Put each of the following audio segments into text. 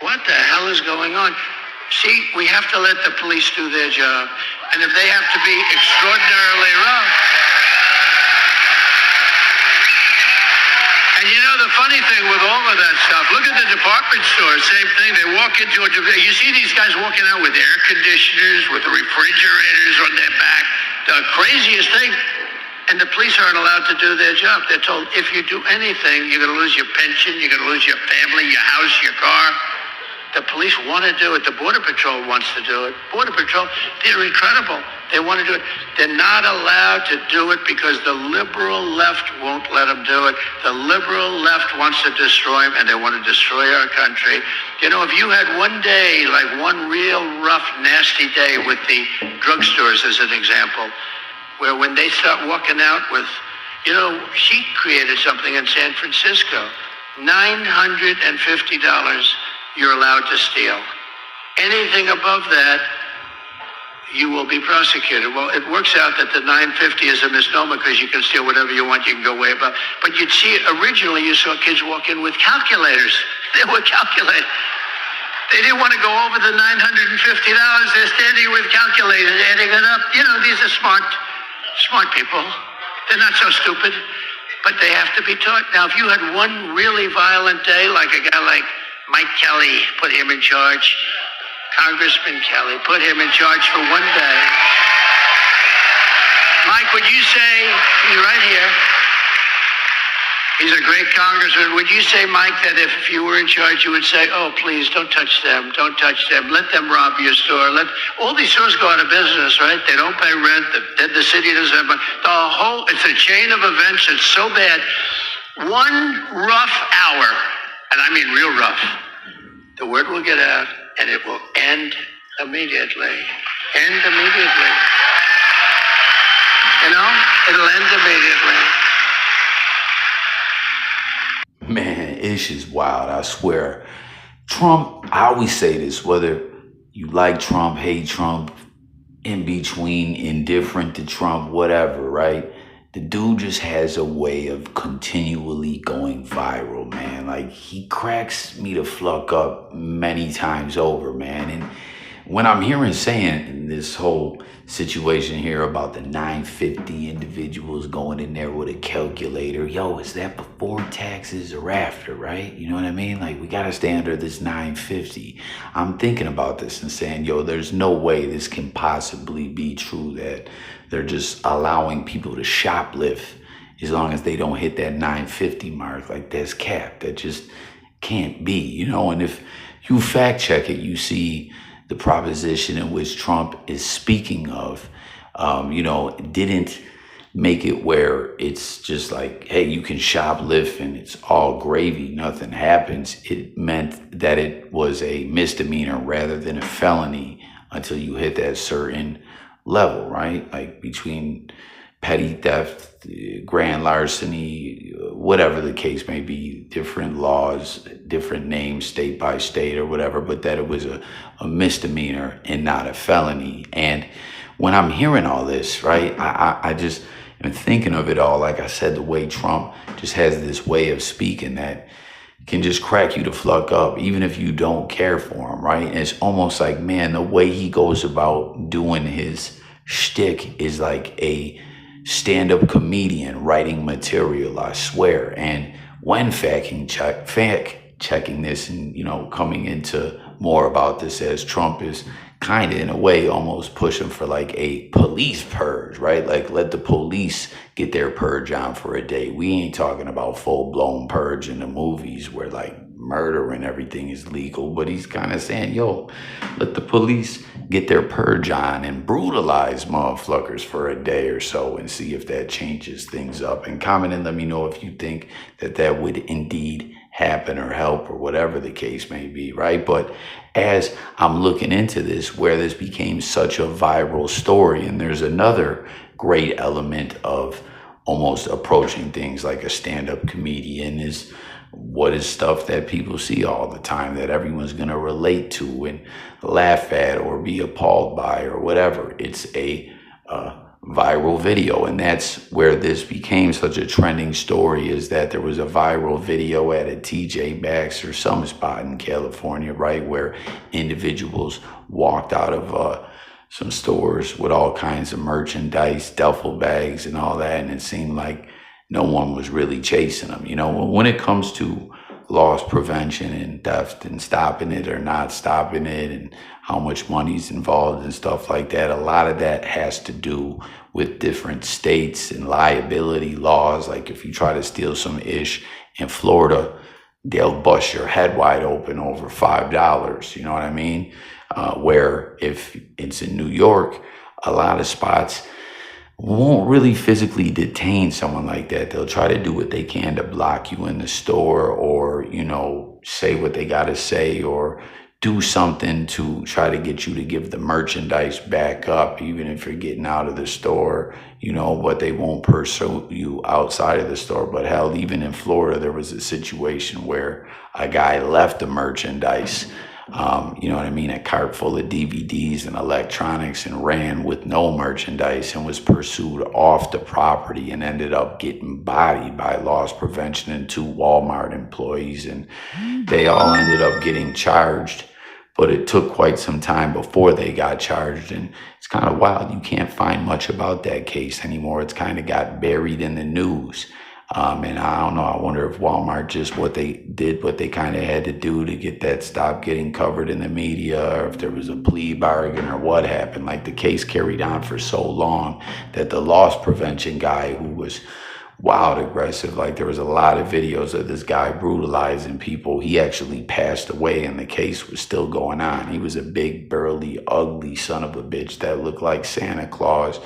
What the hell is going on? See, we have to let the police do their job. And if they have to be extraordinarily rough. And you know the funny thing with all of that stuff, look at the department store, same thing. They walk into a, you see these guys walking out with air conditioners, with refrigerators on their back, the craziest thing. And the police aren't allowed to do their job. They're told, if you do anything, you're going to lose your pension, you're going to lose your family, your house, your car. The police want to do it. The Border Patrol wants to do it. Border Patrol, they're incredible. They want to do it. They're not allowed to do it because the liberal left won't let them do it. The liberal left wants to destroy them, and they want to destroy our country. You know, if you had one day, like one real rough, nasty day with the drugstores as an example, where when they start walking out with, you know, she created something in San Francisco, $950 you're allowed to steal. Anything above that, you will be prosecuted. Well, it works out that the $950 is a misnomer because you can steal whatever you want, you can go way above. But you'd see, originally you saw kids walk in with calculators. They were calculators. They didn't want to go over the $950. They're standing with calculators, adding it up. You know, these are smart people. They're not so stupid, but they have to be taught. Now, if you had one really violent day, like a guy like Mike Kelly, put him in charge, Congressman Kelly, put him in charge for one day. Mike, would you say, he's right here, he's a great congressman. Would you say, Mike, that if you were in charge, you would say, oh, please, don't touch them, don't touch them, let them rob your store. Let all these stores go out of business, right? They don't pay rent, the city doesn't have money. It's a chain of events, it's so bad. One rough hour, and I mean real rough, the word will get out and it will end immediately. End immediately. You know, it'll end immediately. Man, it's just wild, I swear. Trump, I always say this, whether you like Trump, hate Trump, in between, indifferent to Trump, whatever, right? The dude just has a way of continually going viral, man. Like, he cracks me the fuck up many times over, man. And when I'm hearing saying this whole situation here about the 950 individuals going in there with a calculator, yo, is that before taxes or after, right? You know what I mean? Like, we got to stay under this 950. I'm thinking about this and saying, yo, there's no way this can possibly be true that they're just allowing people to shoplift as long as they don't hit that 950 mark. Like, that's cap. That just can't be, you know? And if you fact check it, you see the proposition in which Trump is speaking of, you know, didn't make it where it's just like, hey, you can shoplift and it's all gravy, nothing happens. It meant that it was a misdemeanor rather than a felony until you hit that certain level, right? Like between petty theft, grand larceny, whatever the case may be, different laws, different names, state by state or whatever, but that it was a misdemeanor and not a felony. And when I'm hearing all this, right, I just am thinking of it all, like I said, the way Trump just has this way of speaking that can just crack you the fuck up, even if you don't care for him, right? And it's almost like, man, the way he goes about doing his shtick is like a stand-up comedian writing material, I swear. And when fact checking this and, you know, coming into more about this as Trump is kind of in a way almost pushing for like a police purge, right? Like, let the police get their purge on for a day. We ain't talking about full-blown purge in the movies where like murder and everything is legal, but he's kind of saying, yo, let the police get their purge on and brutalize motherfuckers for a day or so and see if that changes things up. And comment and let me know if you think that that would indeed happen or help or whatever the case may be, right? But as I'm looking into this, where this became such a viral story, and there's another great element of almost approaching things like a stand-up comedian is what is stuff that people see all the time that everyone's going to relate to and laugh at or be appalled by or whatever. It's a viral video. And that's where this became such a trending story, is that there was a viral video at a TJ Maxx or some spot in California, right, where individuals walked out of some stores with all kinds of merchandise, duffel bags and all that, and it seemed like no one was really chasing them. You know, when it comes to loss prevention and theft and stopping it or not stopping it, and how much money's involved and stuff like that, a lot of that has to do with different states and liability laws. Like if you try to steal some ish in Florida, they'll bust your head wide open over $5. You know what I mean? Where if it's in New York, a lot of spots won't really physically detain someone like that. They'll try to do what they can to block you in the store, or, you know, say what they got to say, or do something to try to get you to give the merchandise back up, even if you're getting out of the store, you know, but they won't pursue you outside of the store. But hell, even in Florida, there was a situation where a guy left the merchandise, you know what I mean, a cart full of DVDs and electronics, and ran with no merchandise and was pursued off the property and ended up getting bodied by loss prevention and 2 Walmart employees. And they all ended up getting charged, but it took quite some time before they got charged. And it's kind of wild. You can't find much about that case anymore. It's kind of got buried in the news. And I don't know, I wonder if Walmart just what they kind of had to do to get that stop getting covered in the media, or if there was a plea bargain or what happened. Like the case carried on for so long that the loss prevention guy, who was wild aggressive, like there was a lot of videos of this guy brutalizing people, he actually passed away and the case was still going on. He was a big, burly, ugly son of a bitch that looked like Santa Claus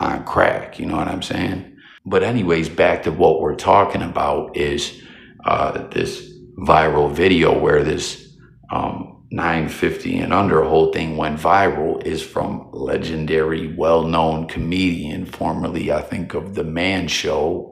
on crack, you know what I'm saying? But anyways, back to what we're talking about is this viral video where this 950 and under whole thing went viral, is from legendary, well-known comedian, formerly, I think, of The Man Show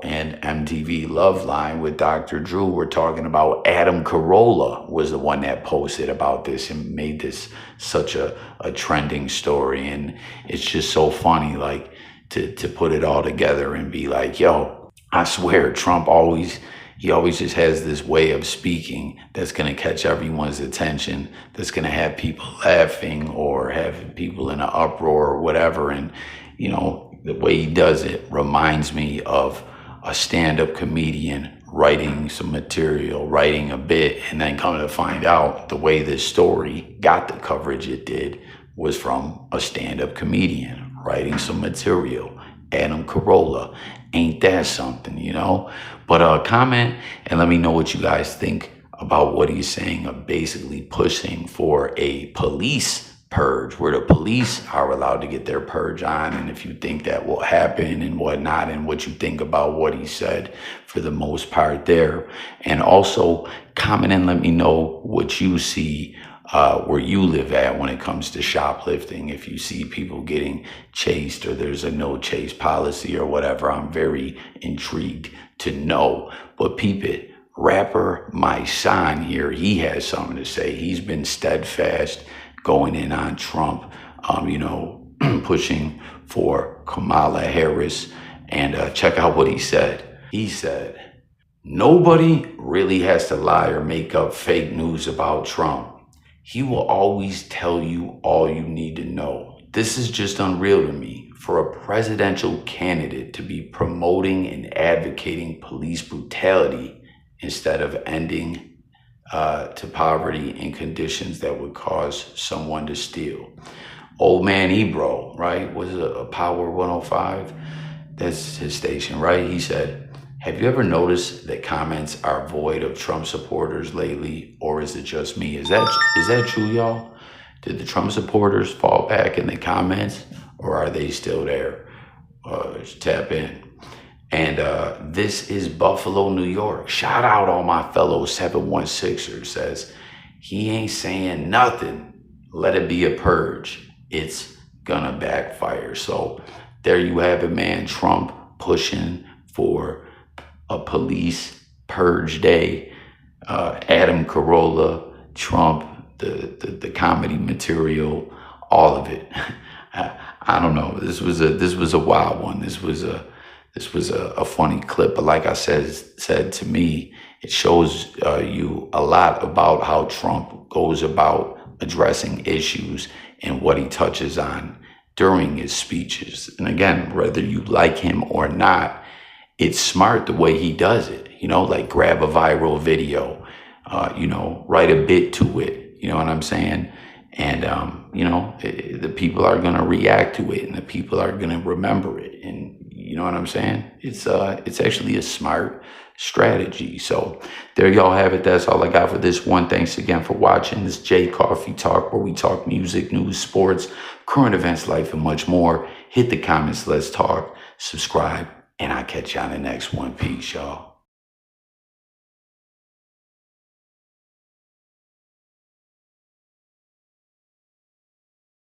and MTV Loveline with Dr. Drew. We're talking about Adam Carolla was the one that posted about this and made this such a trending story. And it's just so funny, like, to put it all together and be like, yo, I swear Trump always just has this way of speaking that's going to catch everyone's attention, that's going to have people laughing or have people in an uproar or whatever. And, you know, the way he does it reminds me of a stand-up comedian writing some material, writing a bit, and then coming to find out the way this story got the coverage it did was from a stand-up comedian writing some material. Adam Carolla. Ain't that something, you know? But comment and let me know what you guys think about what he's saying of basically pushing for a police purge, where the police are allowed to get their purge on, and if you think that will happen and whatnot, and what you think about what he said for the most part there. And also comment and let me know what you see where you live at when it comes to shoplifting. If you see people getting chased or there's a no chase policy or whatever, I'm very intrigued to know. But peep it, rapper Mysonne here, he has something to say. He's been steadfast going in on Trump, you know, pushing for Kamala Harris. And check out what he said. He said, nobody really has to lie or make up fake news about Trump. He will always tell you all you need to know. This is just unreal to me. For a presidential candidate to be promoting and advocating police brutality instead of ending to poverty in conditions that would cause someone to steal. Old Man Ebro, right? Was it a Power 105? That's his station, right? He said, have you ever noticed that comments are void of Trump supporters lately, or is it just me? Is that true, y'all? Did the Trump supporters fall back in the comments, or are they still there? Just tap in. And this is Buffalo, New York. Shout out all my fellow 716ers. Says, he ain't saying nothing. Let it be a purge. It's gonna backfire. So there you have it, man. Trump pushing for a police purge day. Adam Carolla, Trump, the comedy material, all of it. I don't know. This was a wild one. This was a funny clip. But like I said to me, it shows you a lot about how Trump goes about addressing issues and what he touches on during his speeches. And again, whether you like him or not, it's smart the way he does it. Like grab a viral video, write a bit to it. You know what I'm saying? And the people are gonna react to it, and the people are gonna remember it. And you know what I'm saying? It's actually a smart strategy. So there y'all have it. That's all I got for this one. Thanks again for watching this J Coffee Talk, where we talk music, news, sports, current events, life, and much more. Hit the comments. Let's talk. Subscribe. And I'll catch you on the next one. Peace, y'all.